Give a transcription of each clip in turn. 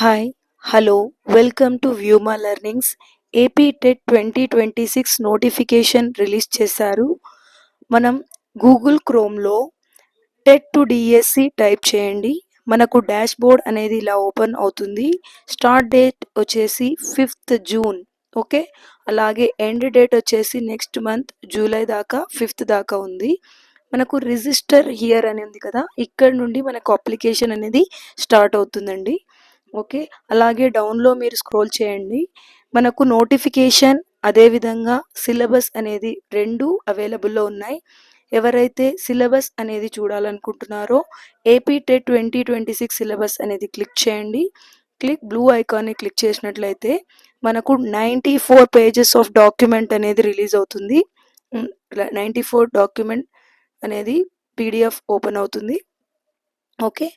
Hi, hello, welcome to వ్యూమా learnings. AP TET 2026 notification release చేశారు. మనం గూగుల్ క్రోమ్లో టెట్ టు డిఎస్సి టైప్ చేయండి. మనకు డాష్ బోర్డ్ అనేది ఇలా ఓపెన్ అవుతుంది. స్టార్ట్ డేట్ వచ్చేసి 5th జూన్. ఓకే, అలాగే ఎండ్ డేట్ వచ్చేసి నెక్స్ట్ మంత్ జూలై దాకా 5th దాకా ఉంది. మనకు రిజిస్టర్ హియర్ అని ఉంది కదా, ఇక్కడ నుండి మనకు అప్లికేషన్ అనేది స్టార్ట్ అవుతుందండి. ఓకే, అలాగే డౌన్లో మీరు స్క్రోల్ చేయండి. మనకు నోటిఫికేషన్ అదేవిధంగా సిలబస్ అనేది రెండు అవైలబుల్లో ఉన్నాయి. ఎవరైతే సిలబస్ అనేది చూడాలనుకుంటున్నారో ఏపీ టెట్ 2026 సిలబస్ అనేది క్లిక్ చేయండి. బ్లూ ఐకాన్ని క్లిక్ చేసినట్లయితే మనకు 94 పేజెస్ ఆఫ్ డాక్యుమెంట్ అనేది రిలీజ్ అవుతుంది. 94 డాక్యుమెంట్ అనేది పీడిఎఫ్ ఓపెన్ అవుతుంది. ఓకే,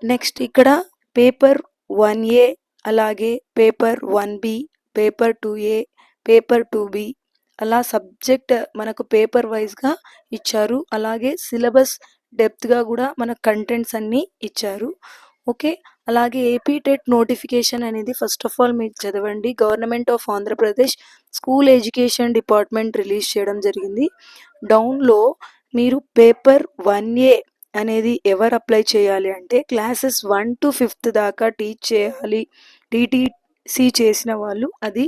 నెక్స్ట్ ఇక్కడ పేపర్ 1A, అలాగే paper 1B, paper 2A, paper 2B అలా సబ్జెక్ట్ మనకు పేపర్ వైజ్గా ఇచ్చారు. అలాగే సిలబస్ డెప్త్గా కూడా మన కంటెంట్స్ అన్నీ ఇచ్చారు. ఓకే, అలాగే ఏపీ టెట్ నోటిఫికేషన్ అనేది ఫస్ట్ ఆఫ్ ఆల్ మీరు చదవండి. Government of Andhra Pradesh school education department release చేయడం జరిగింది. డౌన్లో మీరు పేపర్ 1A అనేది ఎవరు అప్లై చేయాలి అంటే క్లాసెస్ 1 to 5th దాకా టీచ్ చేయాలి. టీటీసీ చేసిన వాళ్ళు అది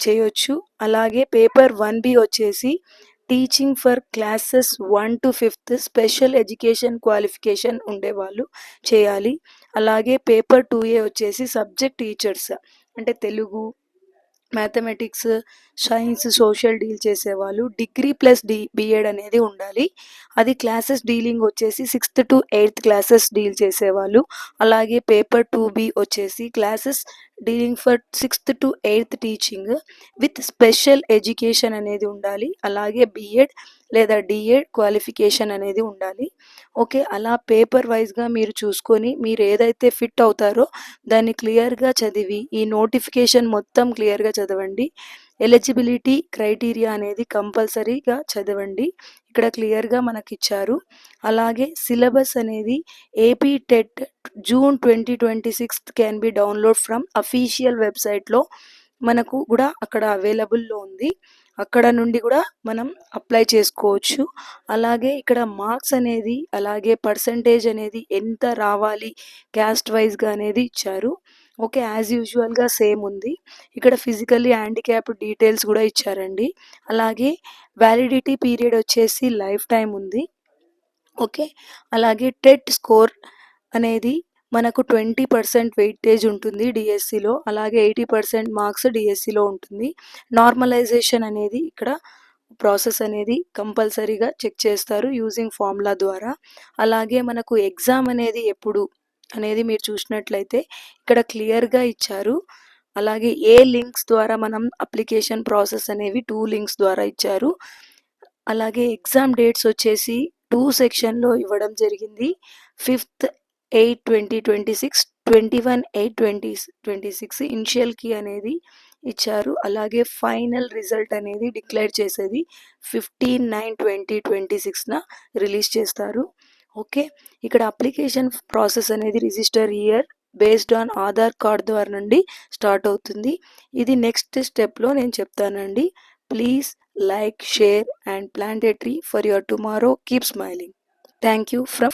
చేయొచ్చు. అలాగే పేపర్ 1B వచ్చేసి teaching for classes 1 to 5th special education qualification ఉండేవాళ్ళు చేయాలి. అలాగే పేపర్ 2A వచ్చేసి సబ్జెక్ట్ టీచర్స్ అంటే Telugu, mathematics, science, social deal చేసేవాళ్ళు డిగ్రీ ప్లస్ బిఎడ్ అనేది ఉండాలి. అది క్లాసెస్ డీలింగ్ వచ్చేసి 6th to 8th classes deal చేసేవాళ్ళు. అలాగే పేపర్ 2B వచ్చేసి classes dealing for 6th to 8th teaching with special education అనేది ఉండాలి. అలాగే బిఎడ్ లేదా డిఎడ్ క్వాలిఫికేషన్ అనేది ఉండాలి. ఓకే, అలా పేపర్ వైజ్గా మీరు చూసుకొని మీరు ఏదైతే ఫిట్ అవుతారో దాన్ని క్లియర్గా చదివి ఈ నోటిఫికేషన్ మొత్తం క్లియర్గా చదవండి. ఎలిజిబిలిటీ క్రైటీరియా అనేది కంపల్సరీగా చదవండి. ఇక్కడ క్లియర్గా మనకి ఇచ్చారు. అలాగే సిలబస్ అనేది AP TET June 2026 can be download from official వెబ్సైట్లో మనకు కూడా అక్కడ అవైలబుల్లో ఉంది. అక్కడ నుండి కూడా మనం అప్లై చేసుకోవచ్చు. అలాగే ఇక్కడ మార్క్స్ అనేది అలాగే పర్సంటేజ్ అనేది ఎంత రావాలి క్యాస్ట్ వైజ్గా అనేది ఇచ్చారు. ఓకే, యాజ్ యూజువల్గా సేమ్ ఉంది. ఇక్కడ ఫిజికల్లీ హ్యాండిక్యాప్డ్ డీటెయిల్స్ కూడా ఇచ్చారండి. అలాగే వ్యాలిడిటీ పీరియడ్ వచ్చేసి లైఫ్ టైం ఉంది. ఓకే, అలాగే టెట్ స్కోర్ అనేది మనకు 20% వెయిటేజ్ ఉంటుంది డిఎస్సిలో. అలాగే 80% మార్క్స్ డిఎస్సిలో ఉంటుంది. నార్మలైజేషన్ అనేది ఇక్కడ ప్రాసెస్ అనేది కంపల్సరీగా చెక్ చేస్తారు యూజింగ్ ఫార్ములా ద్వారా. అలాగే మనకు ఎగ్జామ్ అనేది ఎప్పుడు అనేది మీరు చూసినట్లయితే ఇక్కడ క్లియర్గా ఇచ్చారు. అలాగే ఏ లింక్స్ ద్వారా మనం అప్లికేషన్ ప్రాసెస్ అనేవి 2 లింక్స్ ద్వారా ఇచ్చారు. అలాగే ఎగ్జామ్ డేట్స్ వచ్చేసి 2 సెక్షన్లో ఇవ్వడం జరిగింది. 5th 8 2026, 21 8 2026 ఇనిషియల్ కీ అనేది ఇచ్చారు. అలాగే ఫైనల్ రిజల్ట్ అనేది డిక్లేర్ చేసేది 15 9 2026న రిలీజ్ చేస్తారు. ఓకే, ఇక్కడ అప్లికేషన్ ప్రాసెస్ అనేది register year based on Aadhaar card ద్వారా నుండి స్టార్ట్ అవుతుంది. ఇది నెక్స్ట్ స్టెప్లో నేను చెప్తానండి. Please like, share and plant a tree for your tomorrow. Keep smiling. Thank you from